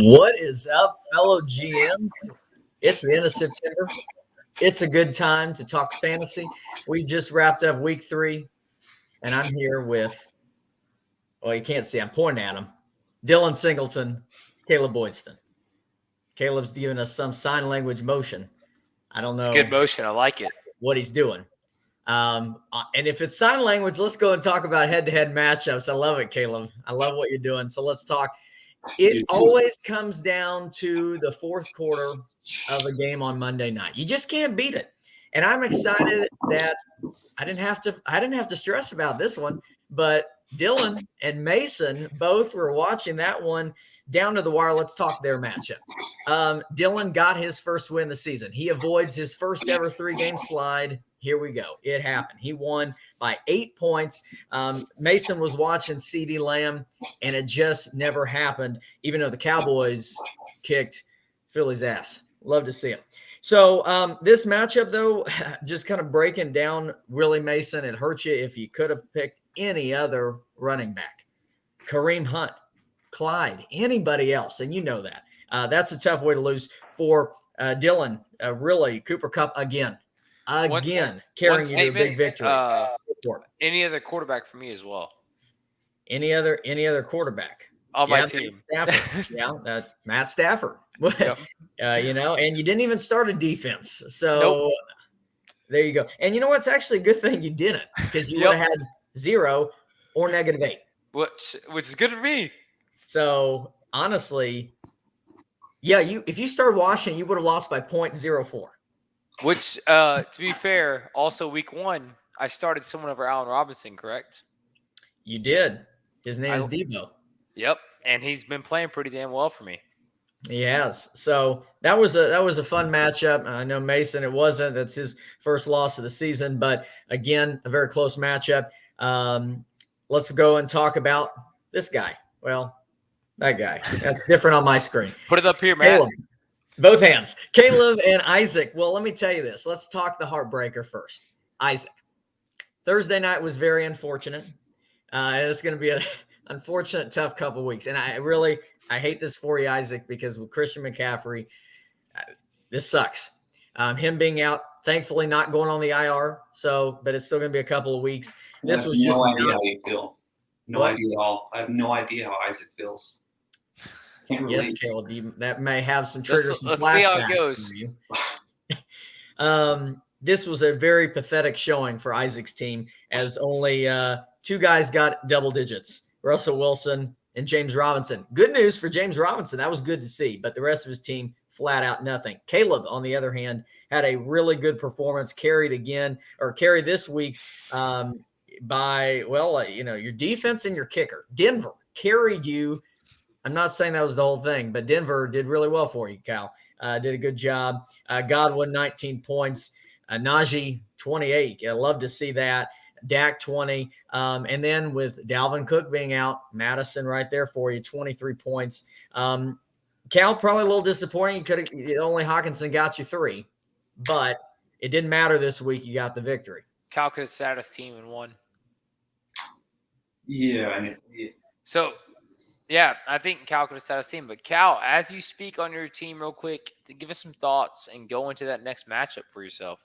What is up, fellow GMs? It's the end of September. It's a good time to talk fantasy. We just wrapped up week 3, and I'm here with, well, you can't see, I'm pointing at him, Dylan Singleton, Caleb Boydston. Caleb's giving us some sign language motion. I don't know Good motion. I like it. what he's doing. And if it's sign language, let's go and talk about head-to-head matchups. I love it, Caleb. I love what you're doing. So let's talk. It always comes down to the fourth quarter of a game on Monday night. You just can't beat it. And I'm excited that I didn't have to stress about this one, but Dylan and Mason both were watching that one down to the wire. Let's talk their matchup. Dylan got his first win of the season. He avoids his first ever 3-game slide. Here we go. It happened. He won by 8 points. Mason was watching CeeDee Lamb, and it just never happened, even though the Cowboys kicked Philly's ass. Love to see it. So this matchup, though, just kind of breaking down Willie Mason, it hurt you if you could have picked any other running back. Kareem Hunt, Clyde, anybody else, and you know that. That's a tough way to lose for Dylan. Really, Cooper Kupp again, carrying you to a big victory. Any other quarterback for me as well. Any other quarterback on my team? Matt Stafford. Yep. And you didn't even start a defense. So There you go. And you know what's actually a good thing you didn't, because you would have had 0 or -8. Which is good for me. So honestly, if you started Washington, you would have lost by 0.04. Which, to be fair, also week 1, I started someone over Allen Robinson, correct? You did. His name is Debo. Yep, and he's been playing pretty damn well for me. He has. So that was a fun matchup. I know Mason, it wasn't. That's his first loss of the season, but again, a very close matchup. Let's go and talk about this guy. Well, that guy. That's different on my screen. Put it up here, Matt. Caleb. Both hands. Caleb and Isaac. Well, let me tell you this. Let's talk the heartbreaker first. Isaac. Thursday night was very unfortunate. It's going to be an unfortunate, tough couple weeks. And I hate this for you, Isaac, because with Christian McCaffrey, this sucks. Him being out, thankfully not going on the IR. But it's still going to be a couple of weeks. This was no idea how you feel. No idea at all. I have no idea how Isaac feels. Yes, Caleb, that may have some triggers. Let's see how it goes. This was a very pathetic showing for Isaac's team, as only 2 guys got double digits, Russell Wilson and James Robinson. Good news for James Robinson. That was good to see, but the rest of his team, flat out nothing. Caleb, on the other hand, had a really good performance, carried this week by, your defense and your kicker. Denver carried you. I'm not saying that was the whole thing, but Denver did really well for you, Cal. Did a good job. Godwin, 19 points. Najee, 28. I love to see that. Dak, 20. And then with Dalvin Cook being out, Madison right there for you, 23 points. Cal, probably a little disappointing. Only Hawkinson got you 3. But it didn't matter this week. You got the victory. Cal could have sat his team and won. Yeah. So, yeah, I think Cal could have sat his team. But, Cal, as you speak on your team real quick, to give us some thoughts and go into that next matchup for yourself.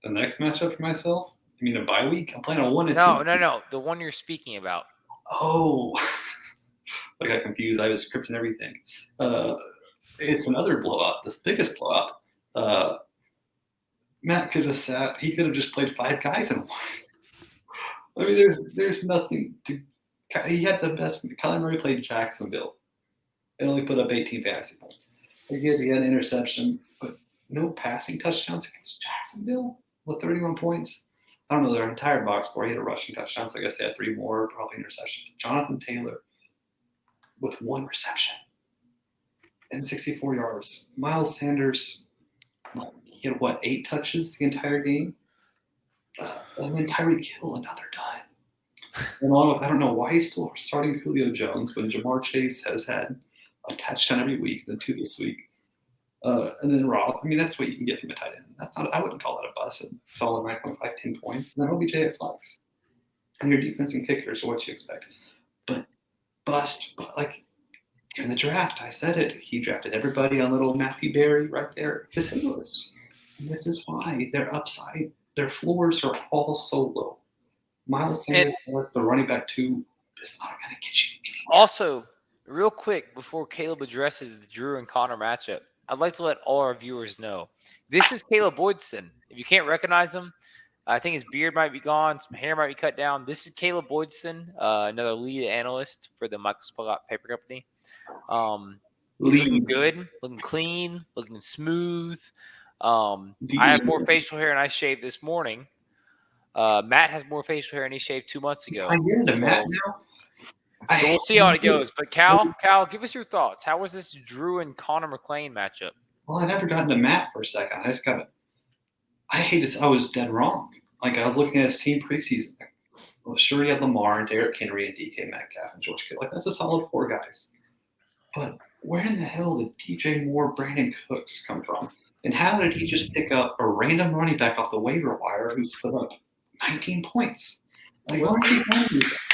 The next matchup for myself? You mean a bye week? I'm playing a 1 and 2. No. The one you're speaking about. Oh. I got confused. I was scripting everything. It's another blowout. The biggest blowout. Matt could have sat. He could have just played 5 guys and won. I mean, there's nothing to. He had the best. Kyler Murray played Jacksonville and only put up 18 fantasy points. Again, he had an interception, but no passing touchdowns against Jacksonville with 31 points. I don't know their entire box score. He had a rushing touchdown, so I guess they had 3 more, probably interception. Jonathan Taylor with 1 reception and 64 yards. Miles Sanders, he had 8 touches the entire game, and then Tyreek Hill another time. And along with, I don't know why he's still starting Julio Jones when Jamar Chase has had a touchdown every week, then 2 this week. And then Rob, I mean, that's what you can get from a tight end. I wouldn't call that a bust. Solid 9.5, 10 points. And then OBJ at flex. And your defense and kickers are what you expect. But bust, in the draft, I said it. He drafted everybody on little Matthew Berry right there. His hit list. And this is why their upside, their floors are all so low. Miles Sanders, unless the running back 2, is not going to get you anywhere. Also, real quick, before Caleb addresses the Drew and Connor matchup, I'd like to let all our viewers know this is Caleb Boydson. If you can't recognize him, I think his beard might be gone, some hair might be cut down. This is Caleb Boydson, another lead analyst for the Michael Scott Paper Company. He's looking good, looking clean, looking smooth. I have more facial hair, and I shaved this morning. Matt has more facial hair, and he shaved 2 months ago. I get into Matt now. So we'll see how it goes. But Cal, give us your thoughts. How was this Drew and Connor McClain matchup? Well, I never got into Matt for a second. I hate this. I was dead wrong. Like, I was looking at his team preseason. Well, sure, he had Lamar and Derrick Henry and DK Metcalf and George Kittle. Like, that's a solid 4 guys. But where in the hell did DJ Moore, Brandon Cooks come from? And how did he just pick up a random running back off the waiver wire who's put up 19 points? Like, why aren't you playing these guys?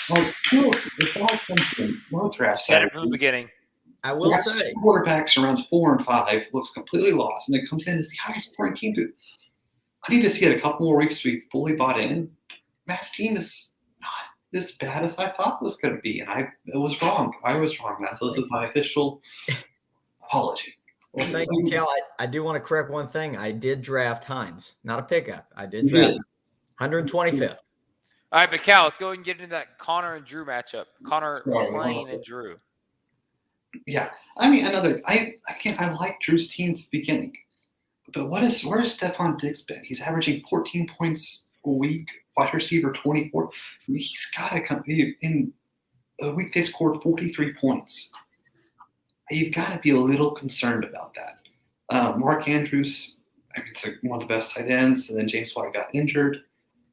It's all comes from low draft. Said it from the beginning. I will say, quarterbacks around 4 and 5 looks completely lost, and then comes in as the highest scoring team. Dude, I need to see it a couple more weeks to be fully bought in. Matt's team is not as bad as I thought it was going to be, and it was wrong. I was wrong, Matt. So this is my official apology. Well, thank you, Cal. I do want to correct one thing. I did draft Hines, not a pickup. I did draft 125th. All right, but Cal, let's go ahead and get into that Connor and Drew matchup. Connor McClain and Drew. Yeah, I mean, I like Drew's team at the beginning, but where has Stephon Diggs been? He's averaging 14 points a week, wide receiver 24. I mean, he's got to come in a week. They scored 43 points. You've got to be a little concerned about that. Mark Andrews, I mean, it's one of the best tight ends, and then James White got injured.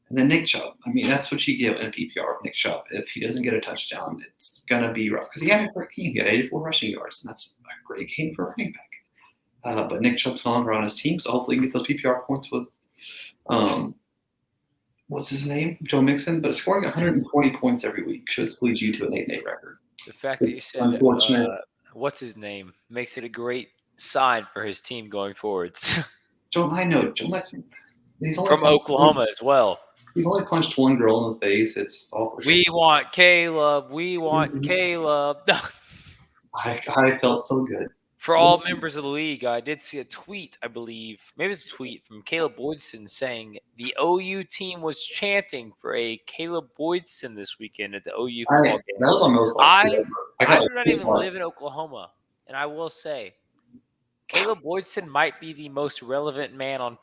And then Nick Chubb. I mean, that's what you get in a PPR with Nick Chubb. If he doesn't get a touchdown, it's going to be rough. Because he had a great game. He had 84 rushing yards, and that's a great game for a running back. But Nick Chubb's no longer on his team, so hopefully he can get those PPR points with, what's his name? Joe Mixon. But scoring 120 points every week should lead you to an 8-8 record. The fact that you said unfortunate. What's his name makes it a great sign for his team going forwards. Joe Mixon. From Oklahoma as well. He's only punched one girl in the face. It's all for We want Caleb. We want Caleb. I felt so good. For all members of the league, I did see a tweet, I believe. Maybe it's a tweet from Caleb Boydson saying the OU team was chanting for a Caleb Boydson this weekend at the OU football game. That was my most I do not even live in Oklahoma, and I will say Caleb Boydson might be the most relevant man on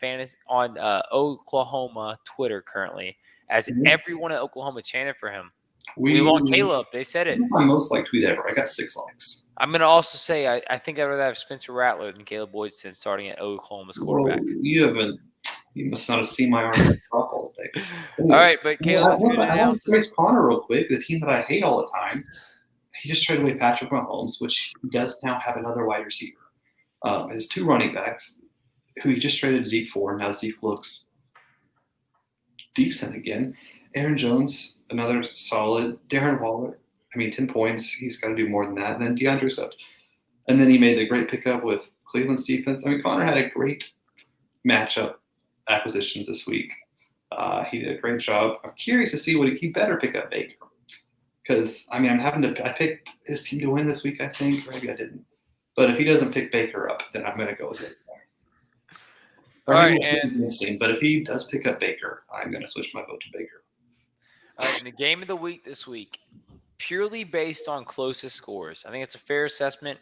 Oklahoma Twitter currently, as everyone at Oklahoma chanted for him. We want Caleb. They said it. My most liked tweet ever. I got 6 likes. I'm going to also say I think I'd rather have Spencer Rattler than Caleb Boydson starting at Oklahoma's quarterback. Well, you must not have seen my arm drop all day. All right, but Caleb, I want to praise Connor real quick, the team that I hate all the time. He just traded away Patrick Mahomes, which he does now have another wide receiver. His 2 running backs, who he just traded Zeke for, and now Zeke looks decent again. Aaron Jones, another solid. Darren Waller, 10 points. He's got to do more than that. And then DeAndre Swift. And then he made the great pickup with Cleveland's defense. Connor had a great matchup acquisitions this week. He did a great job. I'm curious to see he better pick up Baker. Because, I picked his team to win this week, I think. Maybe I didn't. But if he doesn't pick Baker up, then I'm going to go with it. All right, but if he does pick up Baker, I'm going to switch my vote to Baker. All right, in the game of the week this week, purely based on closest scores, I think it's a fair assessment.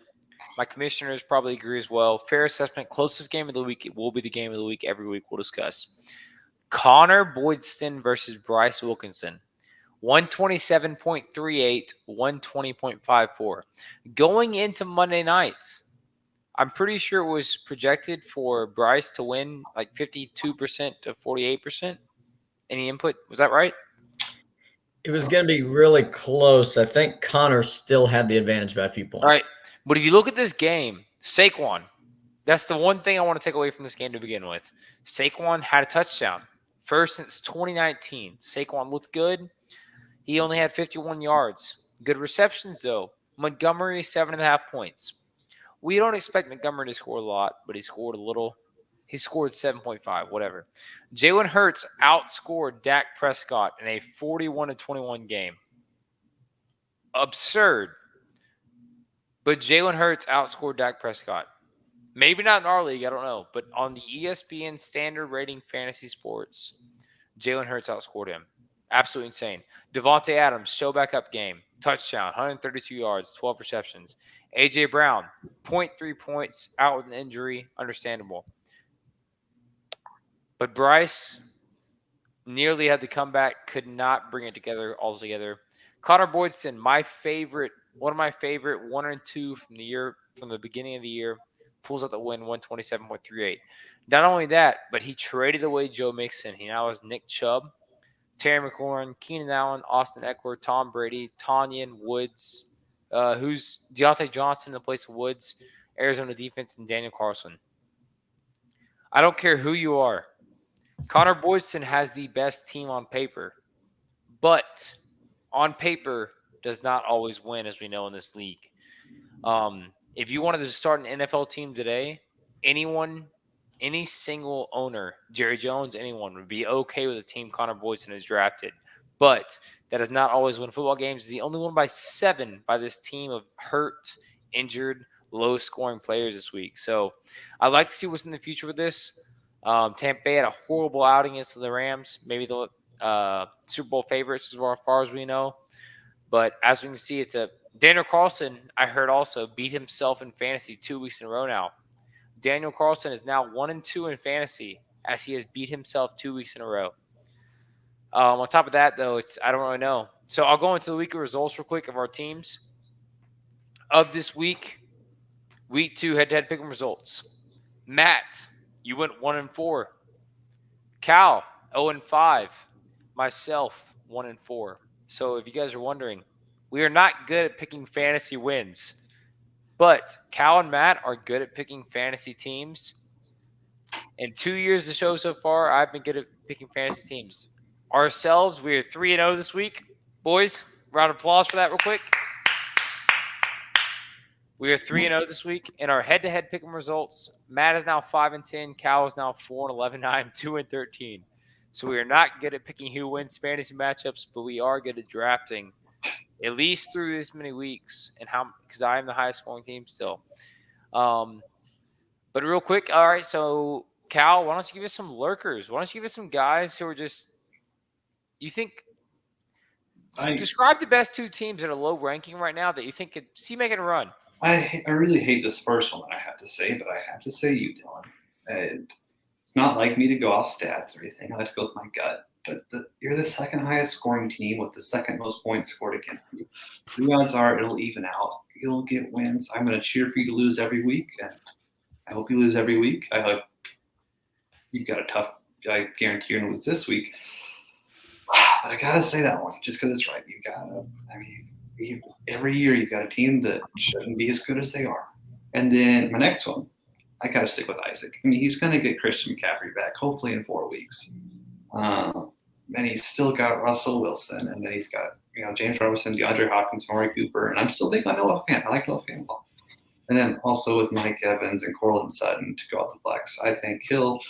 My commissioners probably agree as well. Fair assessment, closest game of the week. It will be the game of the week every week we'll discuss. Connor Boydson versus Bryce Wilkinson. 127.38, 120.54. Going into Monday night, I'm pretty sure it was projected for Bryce to win like 52% to 48%. Any input? Was that right? It was going to be really close. I think Connor still had the advantage by a few points. All right. But if you look at this game, Saquon, that's the one thing I want to take away from this game to begin with. Saquon had a touchdown. First since 2019. Saquon looked good. He only had 51 yards. Good receptions, though. Montgomery, 7.5 points. We don't expect Montgomery to score a lot, but he scored a little. He scored 7.5, whatever. Jalen Hurts outscored Dak Prescott in a 41-21 game. Absurd. But Jalen Hurts outscored Dak Prescott. Maybe not in our league, I don't know. But on the ESPN standard rating fantasy sports, Jalen Hurts outscored him. Absolutely insane. Devontae Adams, show back up game. Touchdown, 132 yards, 12 receptions. A.J. Brown, 0.3 points, out with an injury. Understandable. But Bryce nearly had the comeback, could not bring it together altogether. Connor Boydston, one of my favorite 1 and 2 from the beginning of the year, pulls out the win, 127.38. Not only that, but he traded away Joe Mixon. He now has Nick Chubb, Terry McLaurin, Keenan Allen, Austin Eckler, Tom Brady, Tanyan Woods, who's Deontay Johnson in the place of Woods, Arizona defense, and Daniel Carlson. I don't care who you are. Connor Boydston has the best team on paper, but on paper does not always win, as we know in this league. If you wanted to start an NFL team today, any single owner, Jerry Jones, anyone would be okay with a team Connor Boydston has drafted. But that does not always win football games. He's the only one by 7 by this team of hurt, injured, low-scoring players this week. So I'd like to see what's in the future with this. Tampa Bay had a horrible outing against the Rams. Maybe the Super Bowl favorites as far as we know. But as we can see, it's a Daniel Carlson, I heard also, beat himself in fantasy 2 weeks in a row now. Daniel Carlson is now 1 and 2 in fantasy as he has beat himself 2 weeks in a row. On top of that, though, I don't really know. So I'll go into the weekly results real quick of our teams. Of this week 2 head-to-head pick'em results. Matt, you went 1 and 4. Cal, 0 and 5. Myself, 1 and 4. So if you guys are wondering, we are not good at picking fantasy wins. But Cal and Matt are good at picking fantasy teams. In 2 years of the show so far, I've been good at picking fantasy teams. Ourselves, we are 3-0 this week. Boys, round of applause for that real quick. We are 3-0 this week. In our head-to-head pick'em results, Matt is now 5-10. Cal is now 4-11. I am 2-13. So we are not good at picking who wins fantasy matchups, but we are good at drafting at least through this many weeks, and because I am the highest scoring team still. But real quick, all right. So Cal, why don't you give us some lurkers? Why don't you give us some guys who are just describe the best 2 teams that are low ranking right now that you think could see making a run. I really hate this first one that I have to say, but I have to say you, Dylan. And it's not like me to go off stats or anything. I like to go with my gut. But you're the second highest scoring team with the second most points scored against you. The odds are it'll even out. You'll get wins. I'm going to cheer for you to lose every week, and I hope you lose every week. I hope you've got a tough. I guarantee you're going to lose this week. But I got to say that one just because it's right. You got to. I mean, every year you've got a team that shouldn't be as good as they are. And then my next one, I got to stick with Isaac. I mean, he's going to get Christian McCaffrey back hopefully in 4 weeks. And he's still got Russell Wilson, and then he's got James Robinson, DeAndre Hopkins, Amari Cooper, and I'm still big on Noah Fant. I like Noah Fant a lot. And then also with Mike Evans and Cortland Sutton to go out the flex, I think he'll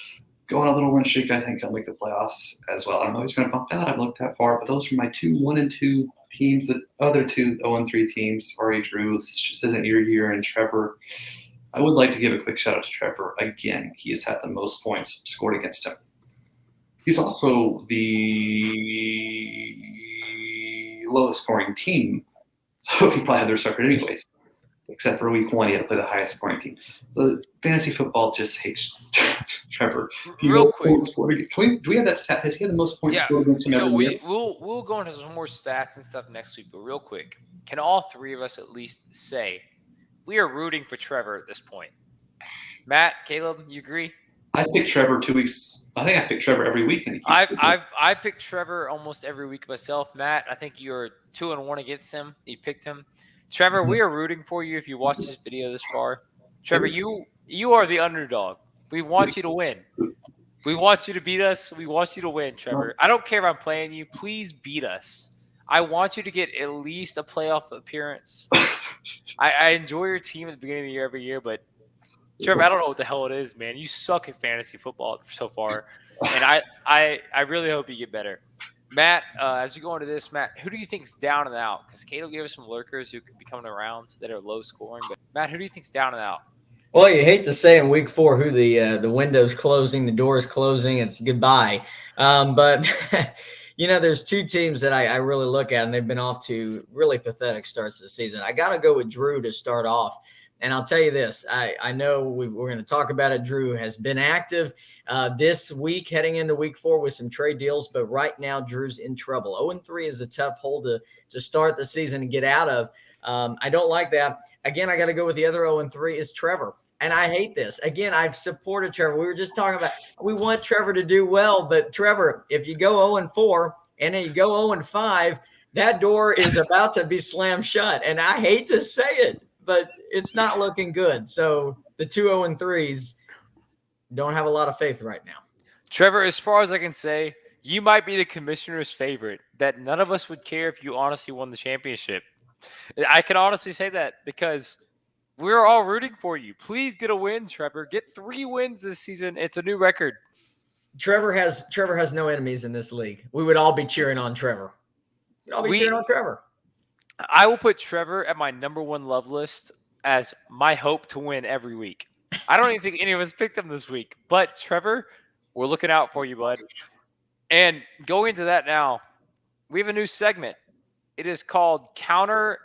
go on a little win streak. I think he'll make the playoffs as well. I don't know if he's going to bump out. I've looked that far, but those are my 2 1 and 2 teams. The other 2 0 and 3 teams. Sorry, Drew, this just isn't your year. And Trevor, I would like to give a quick shout out to Trevor. Again, he has had the most points scored against him. He's also the lowest scoring team, so he probably had their record anyways. Except for week 1, he had to play the highest scoring team. So fantasy football just hates Trevor. Real quick, do we have that stat? Has he had the most points scored against him every year? We'll go into some more stats and stuff next week. But real quick, can all 3 of us at least say we are rooting for Trevor at this point? Matt, Caleb, you agree? I picked Trevor 2 weeks. I think I picked Trevor every week. And I picked Trevor almost every week myself. Matt, I think you're 2-1 against him. You picked him. Trevor, we are rooting for you if you watch this video this far. Trevor, you are the underdog. We want you to win. We want you to beat us. We want you to win, Trevor. I don't care if I'm playing you. Please beat us. I want you to get at least a playoff appearance. I enjoy your team at the beginning of the year every year, but Trevor, I don't know what the hell it is, man. You suck at fantasy football so far, and I really hope you get better. Matt, as we go into this, Matt, who do you think's down and out? Because Caleb gave us some lurkers who could be coming around that are low scoring. But Matt, who do you think's down and out? Well, you hate to say in week 4 who the window's closing, the door is closing, it's goodbye. But there's 2 teams that I really look at, and they've been off to really pathetic starts this season. I got to go with Drew to start off. And I'll tell you this, I know we're going to talk about it. Drew has been active this week, heading into week 4 with some trade deals, but right now Drew's in trouble. 0-3 is a tough hole to start the season and get out of. I don't like that. Again, I got to go with the other 0-3 is Trevor. And I hate this. Again, I've supported Trevor. We were just talking about we want Trevor to do well, but Trevor, if you go 0-4 and then you go 0-5, that door is about to be slammed shut. And I hate to say it, but it's not looking good. So the 2 0-3s don't have a lot of faith right now. Trevor, as far as I can say, you might be the commissioner's favorite, that none of us would care if you honestly won the championship. I can honestly say that because we're all rooting for you. Please get a win, Trevor. Get 3 wins this season. It's a new record. Trevor has no enemies in this league. We would all be cheering on Trevor. We'd all be cheering on Trevor. I will put Trevor at my number 1 love list as my hope to win every week. I don't even think any of us picked him this week. But Trevor, we're looking out for you, bud. And going into that now, we have a new segment. It is called Counter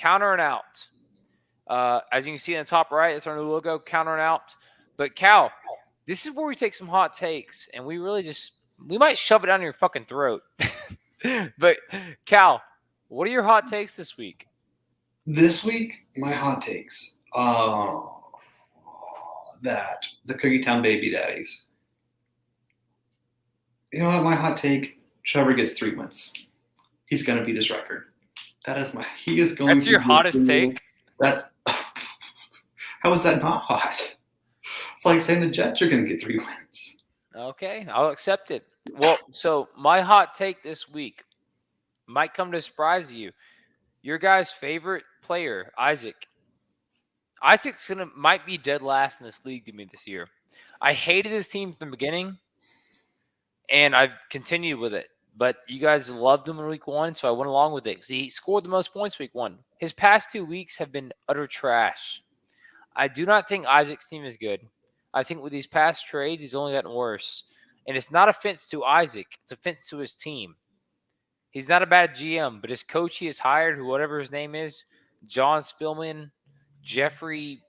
and Out. As you can see in the top right, it's our new logo, Counter and Out. But Cal, this is where we take some hot takes, and we might shove it down your fucking throat. But Cal, what are your hot takes this week? This week, my hot takes that the Cookie Town Baby Daddies. You know what? My hot take: Trevor gets 3 wins. He's going to beat his record. He is going. That's your hottest take. That's how is that not hot? It's like saying the Jets are going to get 3 wins. Okay, I'll accept it. Well, so my hot take this week might come to surprise you. Your guy's favorite player, Isaac. Isaac's might be dead last in this league to me this year. I hated his team from the beginning, and I've continued with it. But you guys loved him in week 1, so I went along with it because he scored the most points week 1. His past 2 weeks have been utter trash. I do not think Isaac's team is good. I think with these past trades, he's only gotten worse. And it's not offense to Isaac. It's offense to his team. He's not a bad GM, but his coach he has hired, whatever his name is, John Spillman, Jeffrey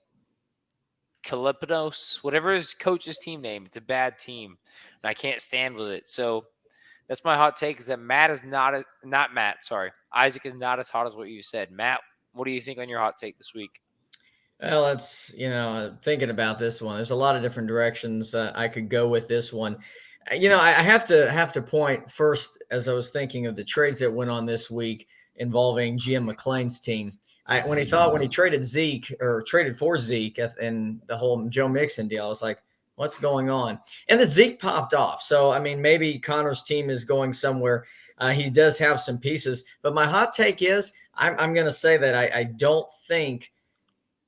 Kalipanos, whatever his coach's team name, it's a bad team. And I can't stand with it. So that's my hot take is that Isaac is not as hot as what you said. Matt, what do you think on your hot take this week? Well, that's, thinking about this one, there's a lot of different directions I could go with this one. I have to point first, as I was thinking of the trades that went on this week involving Jim McClain's team. When he traded Zeke or traded for Zeke and the whole Joe Mixon deal, I was like, what's going on? And the Zeke popped off. So, maybe Connor's team is going somewhere. He does have some pieces, but my hot take is I'm going to say that I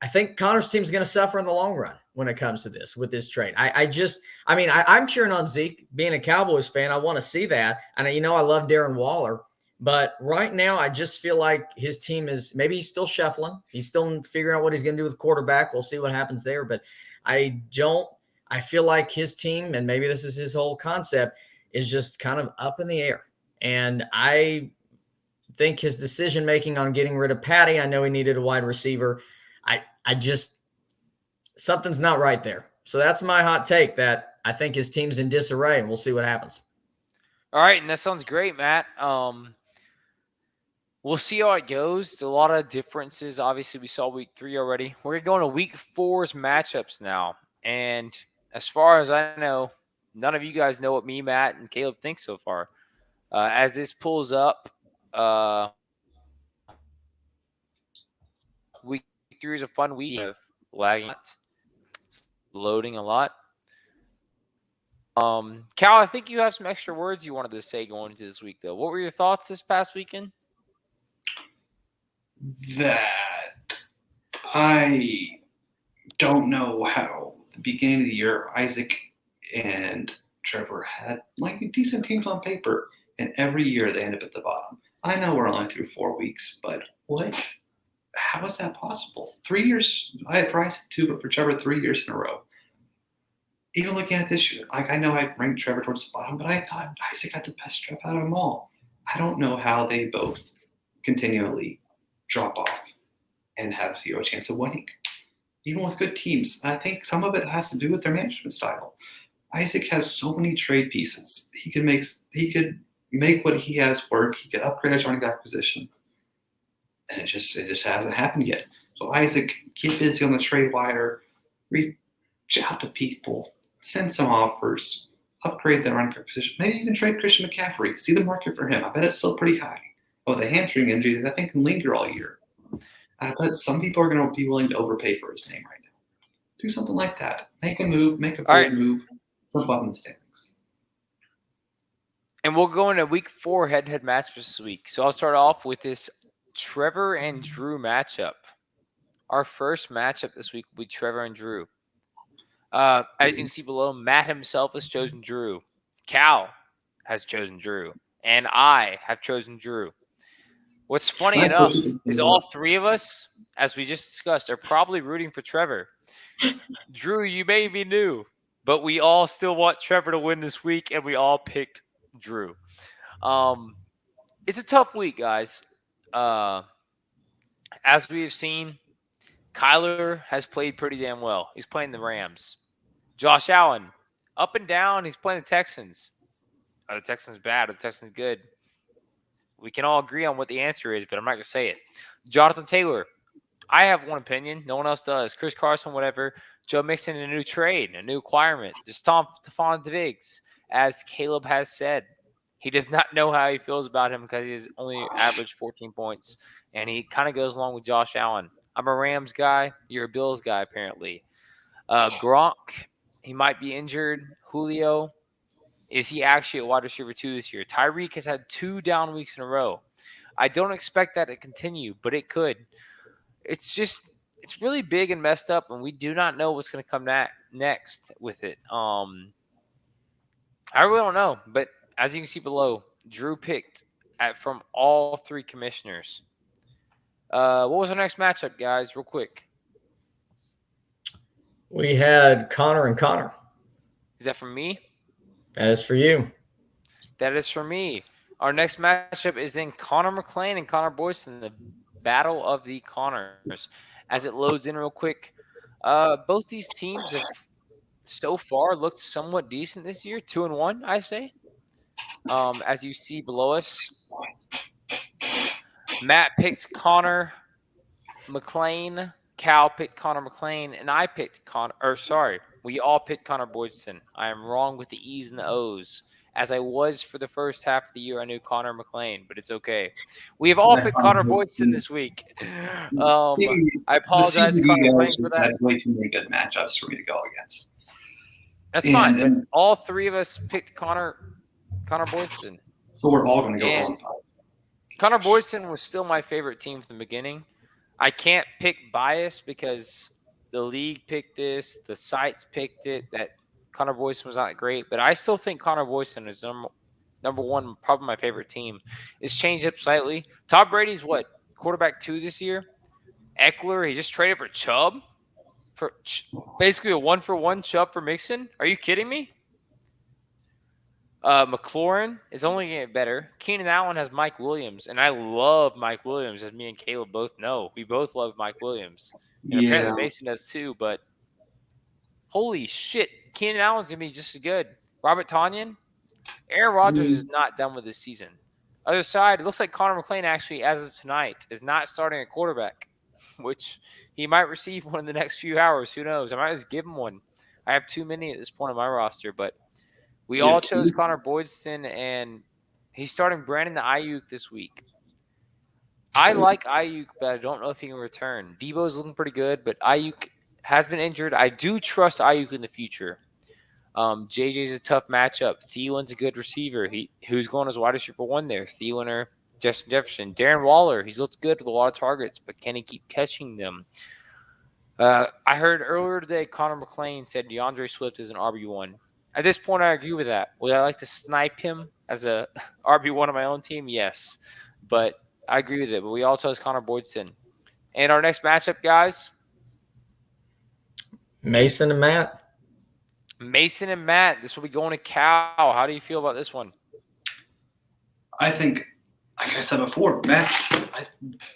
think Connor's team is going to suffer in the long run when it comes to this with this trade. I'm cheering on Zeke. Being a Cowboys fan, I want to see that. And I love Darren Waller. But right now, I just feel like his team maybe he's still shuffling. He's still figuring out what he's going to do with quarterback. We'll see what happens there. But I feel like his team, and maybe this is his whole concept, is just kind of up in the air. And I think his decision-making on getting rid of Patty, I know he needed a wide receiver. Something's not right there. So that's my hot take, that I think his team's in disarray, and we'll see what happens. All right, and that sounds great, Matt. We'll see how it goes. There's a lot of differences. Obviously, we saw week 3 already. We're going to week 4's matchups now. And as far as I know, none of you guys know what me, Matt, and Caleb think so far. As this pulls up, week 3 is a fun week of lagging. It's loading a lot. Cal, I think you have some extra words you wanted to say going into this week, though. What were your thoughts this past weekend? That I don't know how the beginning of the year Isaac and Trevor had like decent teams on paper, and every year they end up at the bottom. I know we're only through 4 weeks, but what? How is that possible? 3 years, I had for Isaac 2, but for Trevor 3 years in a row. Even looking at this year, like I know I ranked Trevor towards the bottom, but I thought Isaac got the best strap out of them all. I don't know how they both continually drop off and have zero chance of winning, even with good teams. I think some of it has to do with their management style. Isaac has so many trade pieces. He could make what he has work. He could upgrade his running back position, and it just hasn't happened yet. So Isaac, get busy on the trade wire, reach out to people, send some offers, upgrade the running back position, maybe even trade Christian McCaffrey. See the market for him. I bet it's still pretty high. With a hamstring injury that I think can linger all year. I bet some people are going to be willing to overpay for his name right now. Do something like that. Make a move, make a bold move, jump up in the standings. And we'll go into week 4 head-to-head matchups this week. So I'll start off with this Trevor and Drew matchup. Our first matchup this week will be Trevor and Drew. As you can see below, Matt himself has chosen Drew. Cal has chosen Drew. And I have chosen Drew. What's funny enough is all 3 of us, as we just discussed, are probably rooting for Trevor. Drew, you may be new, but we all still want Trevor to win this week, and we all picked Drew. It's a tough week, guys. As we have seen, Kyler has played pretty damn well. He's playing the Rams. Josh Allen, up and down, he's playing the Texans. Are the Texans bad? Are the Texans good? We can all agree on what the answer is, but I'm not going to say it. Jonathan Taylor, I have one opinion. No one else does. Chris Carson, whatever. Joe Mixon, a new trade, a new acquirement. Just Stephon Diggs, as Caleb has said. He does not know how he feels about him because he's only averaged 14 points, and he kind of goes along with Josh Allen. I'm a Rams guy. You're a Bills guy, apparently. Gronk, he might be injured. Julio, is he actually a wide receiver 2 this year? Tyreek has had 2 down weeks in a row. I don't expect that to continue, but it could. It's really big and messed up, and we do not know what's going to come next with it. I really don't know, but as you can see below, Drew picked from all 3 commissioners. What was our next matchup, guys? Real quick. We had Connor and Connor. Is that for me? That is for you. That is for me. Our next matchup is then Connor McClain and Connor Boyson, the Battle of the Connors. As it loads in real quick, both these teams have so far looked somewhat decent this year. 2-1, I say. As you see below us, Matt picked Connor McClain, Cal picked Connor McClain, and I picked we all picked Connor Boydson. I am wrong with the E's and the O's. As I was for the first half of the year, I knew Connor McClain, but it's okay. We have all picked Connor Boydson this week. I apologize, Connor McClain, for that. Had way too many good matchups for me to go against. That's fine, but all 3 of us picked Connor Boydson. So we're all going to go 1-5. Connor Boydson was still my favorite team from the beginning. I can't pick bias because the league picked this, the sites picked it, that Connor Boydson was not great, but I still think Connor Boydson is number 1, probably my favorite team. It's changed up slightly. Tom Brady's quarterback 2 this year? Eckler, he just traded for Chubb? For basically a 1-for-1 Chubb for Mixon? Are you kidding me? McLaurin is only getting better. Keenan Allen has Mike Williams, and I love Mike Williams, as me and Caleb both know. We both love Mike Williams. And apparently Mason does too, but holy shit, Keenan Allen's going to be just as good. Robert Tonyan, Aaron Rodgers is not done with this season. Other side, it looks like Connor McClain actually, as of tonight, is not starting a quarterback, which he might receive one in the next few hours. Who knows? I might just give him one. I have too many at this point on my roster, but we all chose Connor Boydson, and he's starting Brandon Ayuk this week. I like Ayuk, but I don't know if he can return. Debo's looking pretty good, but Ayuk has been injured. I do trust Ayuk in the future. JJ's a tough matchup. Thielen's a good receiver. Who's going as wide receiver 1 there? Thielen or Justin Jefferson? Darren Waller, he's looked good with a lot of targets, but can he keep catching them? I heard earlier today Connor McClain said DeAndre Swift is an RB1. At this point, I agree with that. Would I like to snipe him as a RB1 on my own team? Yes. But I agree with it. But we all chose Connor Boydson. And our next matchup, guys, Mason and Matt. Mason and Matt. This will be going to Cal. How do you feel about this one? I think, like I said before, Matt, I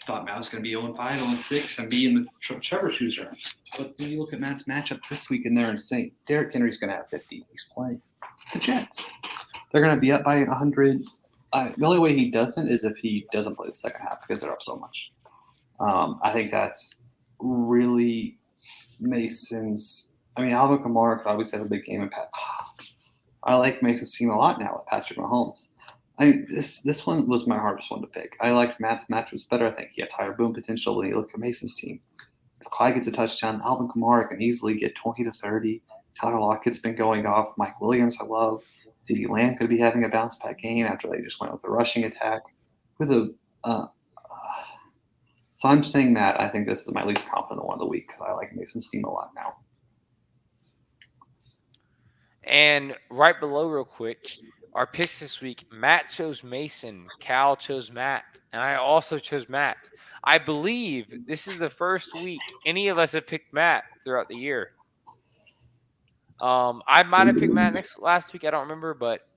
thought Matt was going to be 0-5, 0-6, and be in the Trevor shoes around. But then you look at Matt's matchup this week, and they're insane. Derrick Henry's going to have 50. He's playing the Jets. They're going to be up by 100. The only way he doesn't is if he doesn't play the second half because they're up so much. I think that's really Mason's. I mean, Alvin Kamara could obviously have a big game. And I like Mason's team a lot now with Patrick Mahomes. This one was my hardest one to pick. I liked Matt's matchups better. I think he has higher boom potential when you look at Mason's team. If Clyde gets a touchdown, Alvin Kamara can easily get 20 to 30. Tyler Lockett's been going off. Mike Williams, I love. CeeDee Lamb could be having a bounce back game after they just went with the rushing attack. So I'm saying that I think this is my least confident one of the week because I like Mason's team a lot now. And right below, real quick, our picks this week, Matt chose Mason, Cal chose Matt, and I also chose Matt. I believe this is the first week any of us have picked Matt throughout the year. I might have picked Matt last week. I don't remember, but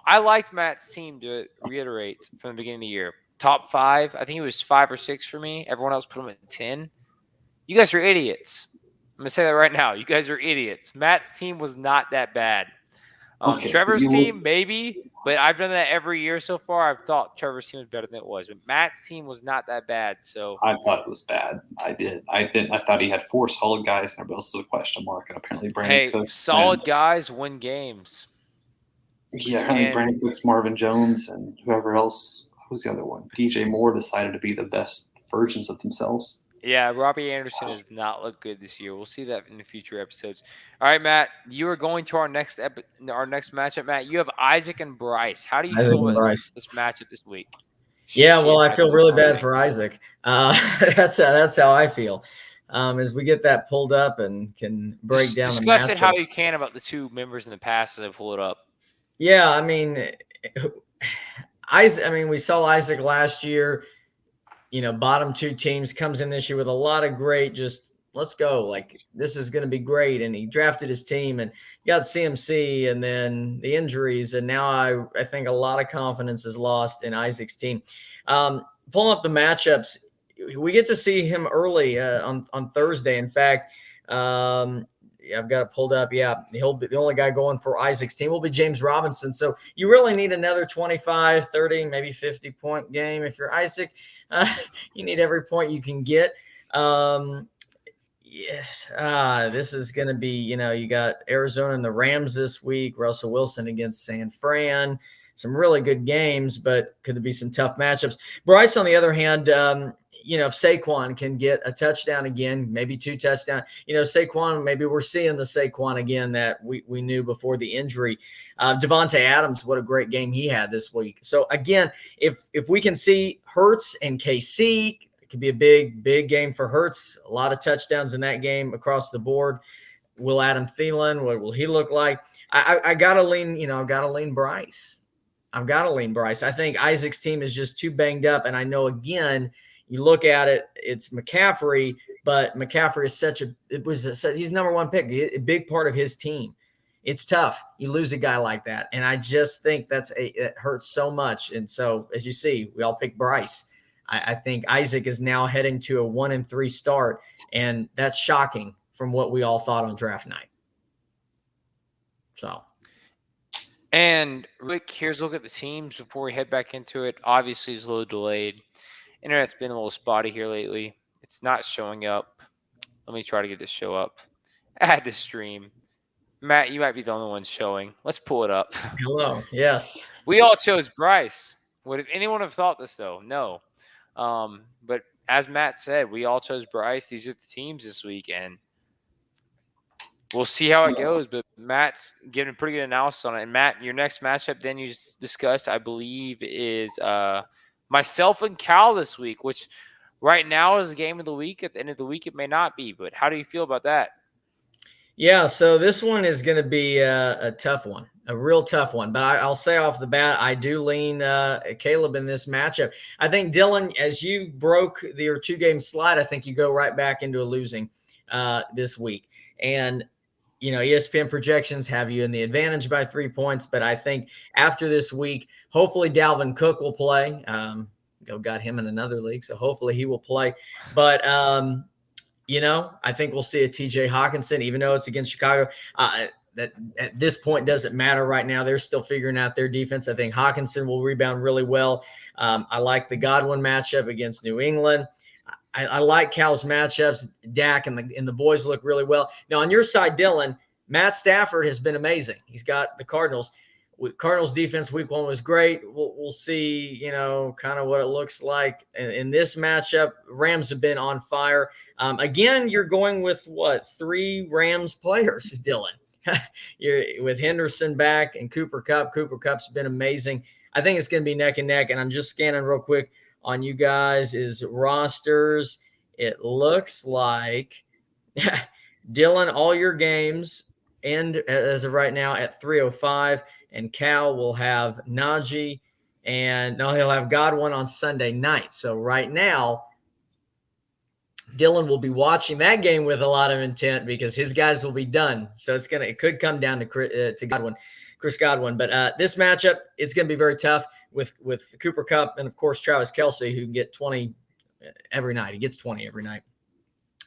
I liked Matt's team, to reiterate, from the beginning of the year. Top 5. I think it was 5 or 6 for me. Everyone else put him at 10. You guys are idiots. I'm going to say that right now. You guys are idiots. Matt's team was not that bad. Trevor's team, maybe, but I've done that every year so far. I've thought Trevor's team was better than it was, but Matt's team was not that bad. So I thought it was bad. I did. I thought he had 4 solid guys, and everybody else was a question mark. And apparently, Brandon Cooks. Solid guys win games. Yeah, apparently Brandon Cooks, Marvin Jones, and whoever else. Who's the other one? DJ Moore decided to be the best versions of themselves. Yeah, Robbie Anderson has not looked good this year. We'll see that in the future episodes. All right, Matt, you are going to our next matchup. Matt, you have Isaac and Bryce. How do you feel about this matchup this week? Yeah, well, I feel really bad for Isaac. That's how I feel. As we get that pulled up and can break down the matchup. Discuss it how you can about the 2 members in the past as I pull it up. Yeah, I mean, we saw Isaac last year. Bottom 2 teams, comes in this year with a lot of great, just let's go. Like, this is going to be great. And he drafted his team and got CMC and then the injuries. And now I think a lot of confidence is lost in Isaac's team. Pulling up the matchups, we get to see him early on Thursday. In fact, I've got it pulled up. Yeah, he'll be the only guy going for Isaac's team will be James Robinson. So you really need another 25, 30, maybe 50-point game. If you're Isaac, you need every point you can get. Yes, this is going to be, you got Arizona and the Rams this week, Russell Wilson against San Fran. Some really good games, but could there be some tough matchups? Bryce, on the other hand, if Saquon can get a touchdown again, maybe 2 touchdowns, Saquon, maybe we're seeing the Saquon again that we knew before the injury. Devontae Adams, what a great game he had this week. So again, if we can see Hurts and KC, it could be a big game for Hurts. A lot of touchdowns in that game across the board. Will Adam Thielen, what will he look like? I gotta lean, Bryce. I've got to lean Bryce. I think Isaac's team is just too banged up. And I know, again, you look at it, it's McCaffrey, but McCaffrey is he's number 1 pick, a big part of his team. It's tough. You lose a guy like that. And I just think it hurts so much. And so, as you see, we all pick Bryce. I think Isaac is now heading to a 1-3 start. And that's shocking from what we all thought on draft night. So. And Rick, here's a look at the teams before we head back into it. Obviously, it's a little delayed. Internet's been a little spotty here lately. It's not showing up. Let me try to get this show up. Add to stream. Matt, you might be the only one showing. Let's pull it up. Hello. Yes. We all chose Bryce. Would anyone have thought this, though? No. But as Matt said, we all chose Bryce. These are the teams this week. And we'll see how it goes. But Matt's giving a pretty good analysis on it. And Matt, your next matchup then you discussed, I believe, is myself and Cal this week, which right now is the game of the week. At the end of the week, it may not be. But how do you feel about that? Yeah, so this one is going to be a tough one, a real tough one. But I'll say off the bat, I do lean Caleb in this matchup. I think, Dylan, as you broke your 2-game slide, I think you go right back into a losing this week. And, ESPN projections have you in the advantage by 3 points. But I think after this week, hopefully Dalvin Cook will play. Got him in another league, so hopefully he will play. But I think we'll see a TJ Hawkinson, even though it's against Chicago. That at this point doesn't matter right now. They're still figuring out their defense. I think Hawkinson will rebound really well. I like the Godwin matchup against New England. I like Cal's matchups. Dak and the boys look really well. Now, on your side, Dylan, Matt Stafford has been amazing. He's got the Cardinals. Cardinals defense week 1 was great. We'll see, kind of what it looks like in this matchup. Rams have been on fire. Again, you're going with 3 Rams players, Dylan. You're with Henderson back and Cooper Kupp. Cooper Kupp's been amazing. I think it's going to be neck and neck. And I'm just scanning real quick on you guys' rosters. It looks like Dylan, all your games end as of right now at 3:05. And Cal will have Najee, and he'll have Godwin on Sunday night. So right now, Dylan will be watching that game with a lot of intent because his guys will be done. So it could come down to Chris Godwin. But this matchup, it's going to be very tough with Cooper Kupp and of course Travis Kelce, who can get 20 every night. He gets 20 every night.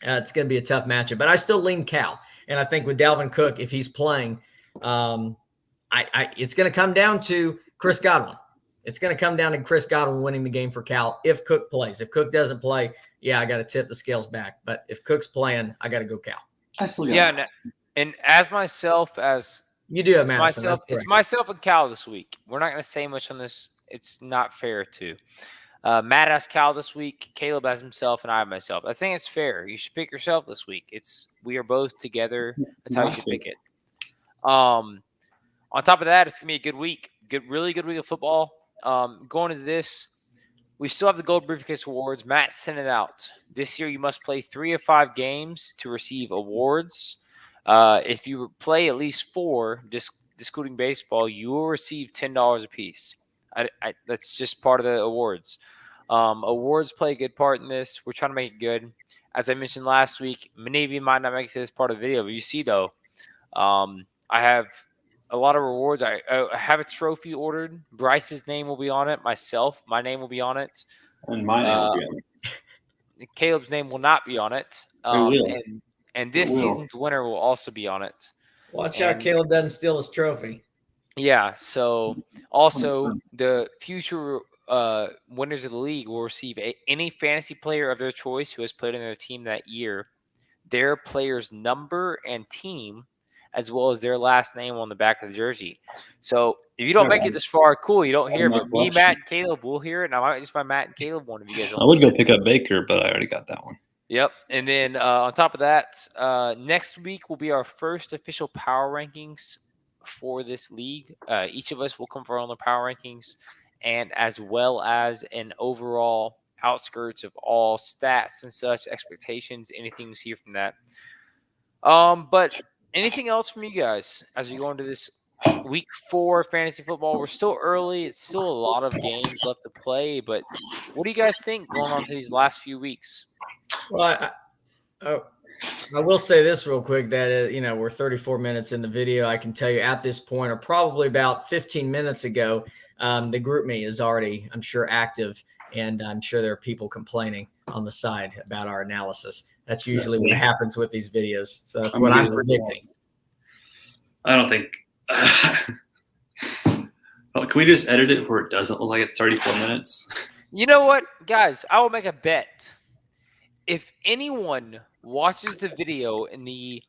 It's going to be a tough matchup, but I still lean Cal, and I think with Dalvin Cook, if he's playing. It's going to come down to Chris Godwin. It's going to come down to Chris Godwin winning the game for Cal if Cook plays. If Cook doesn't play, I got to tip the scales back. But if Cook's playing, I got to go Cal. I still got and as myself, as you do have Madison. It's myself and Cal this week. We're not going to say much on this. It's not fair to. Matt has Cal this week. Caleb has himself, and I have myself. I think it's fair. You should pick yourself this week. We are both together. That's how you should pick it. On top of that, it's going to be a good week. Really good week of football. Going into this, we still have the Gold Briefcase Awards. Matt sent it out. This year, you must play 3 of 5 games to receive awards. If you play at least 4, excluding baseball, you will receive $10 apiece. That's just part of the awards. Awards play a good part in this. We're trying to make it good. As I mentioned last week, many of you might not make it to this part of the video, but you see, though, I have a lot of rewards. I have a trophy ordered. Bryce's name will be on it. My name will be on it. And my name will be on it. Caleb's name will not be on it. And this season's winner will also be on it. Watch out Caleb doesn't steal his trophy. Yeah, so also the future winners of the league will receive any fantasy player of their choice who has played on their team that year, their player's number and team, as well as their last name on the back of the jersey. So if you don't make it this far, cool, you don't hear it. But me, Matt, and Caleb will hear it, and I might just buy Matt and Caleb one of you guys. I would go pick up Baker, but I already got that one. Yep. And then on top of that, next week will be our first official power rankings for this league. Each of us will come for our own power rankings, and as well as an overall outskirts of all stats and such, expectations, anything we see from that. But anything else from you guys as you go into this week 4 fantasy football? We're still early. It's still a lot of games left to play, but what do you guys think going on to these last few weeks? Well, I will say this real quick that, we're 34 minutes in the video. I can tell you at this point, or probably about 15 minutes ago, the GroupMe is already, I'm sure, active, and I'm sure there are people complaining on the side about our analysis. That's usually what happens with these videos. So that's what I'm predicting. I don't think. Well, can we just edit it where it doesn't look like it's 34 minutes? You know what, guys? I will make a bet. If anyone watches the video in the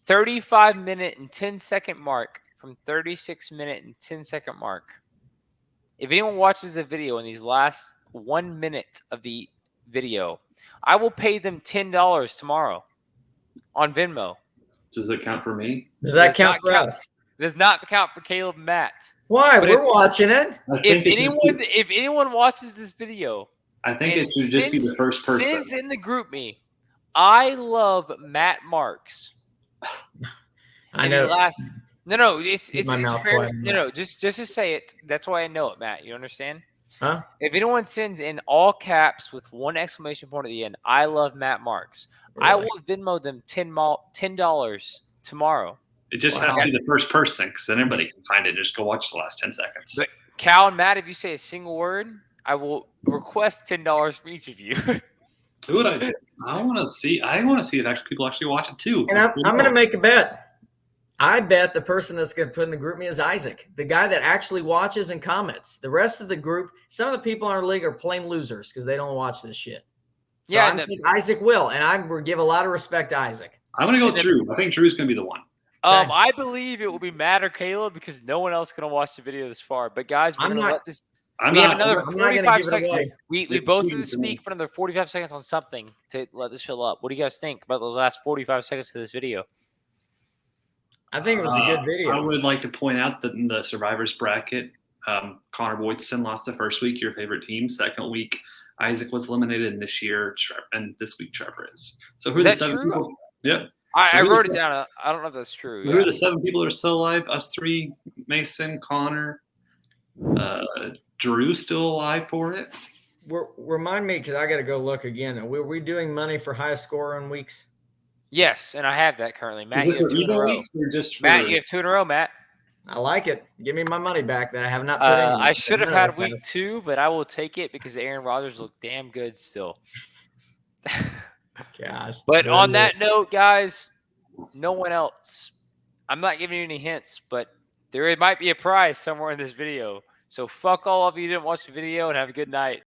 35-minute and 10-second mark from 36-minute and 10-second mark, if anyone watches the video in these last 1 minute of the video, I will pay them $10 tomorrow on Venmo. Does it count for me? Does that Does count not for count. us? It does not count for Caleb and Matt. Why? But We're watching it. I If think it should be- anyone watches this video I think and it should just be the first person. sends in the group me, I love Matt Marks. I And the know. last no, it's my it's mouth fair. quiet, No, just to say it. That's why I know it, Matt. You understand? Huh? If anyone sends in all caps with one exclamation point at the end, I love Matt Marks. I Really? will Venmo them $10 tomorrow. It just Wow. has to be the first person because then anybody can find it. Just go watch the last 10 seconds. But Cal and Matt, if you say a single word, I will request $10 for each of you. Who would I want to see. I want to see if people actually watch it too. And I'm going to make a bet. I bet the person that's going to put in the group me is Isaac, the guy that actually watches and comments. The rest of the group, some of the people in our league are plain losers because they don't watch this shit. So Yeah, I think Isaac will, and I will give a lot of respect to Isaac. I'm going to go with Drew. I think Drew's going to be the one. Okay. I believe it will be Matt or Caleb because no one else is going to watch the video this far. But guys, we're I'm going to not- let this. I'm We have not. another I'm not going to 45 give it seconds. away. We It's both cheating need to to me. speak for another 45 seconds on something to let this fill up. What do you guys think about those last 45 seconds of this video? I think it was a good video. I would like to point out that in the survivors bracket, Connor Boydson lost the first week, your favorite team. Second week, Isaac was eliminated, and this week Trevor is. So who Is are the that 7 true? people? Yep. I who wrote is it that? down. I don't know if that's true. Who are the 7 people that are still alive? Us 3, Mason, Connor, Drew still alive for it. Remind me, because I got to go look again. Were we doing money for highest score on weeks? Yes, and I have that currently. Matt, Is you it have for 2 in a Evo row. weeks or just for Matt, you have 2 in a row, Matt. I like it. Give me my money back that I have not put in. I should have None of had us week 2, but I will take it because Aaron Rodgers looked damn good still. Gosh. But on that note, guys, no one else. I'm not giving you any hints, but there might be a prize somewhere in this video. So fuck all of you who didn't watch the video and have a good night.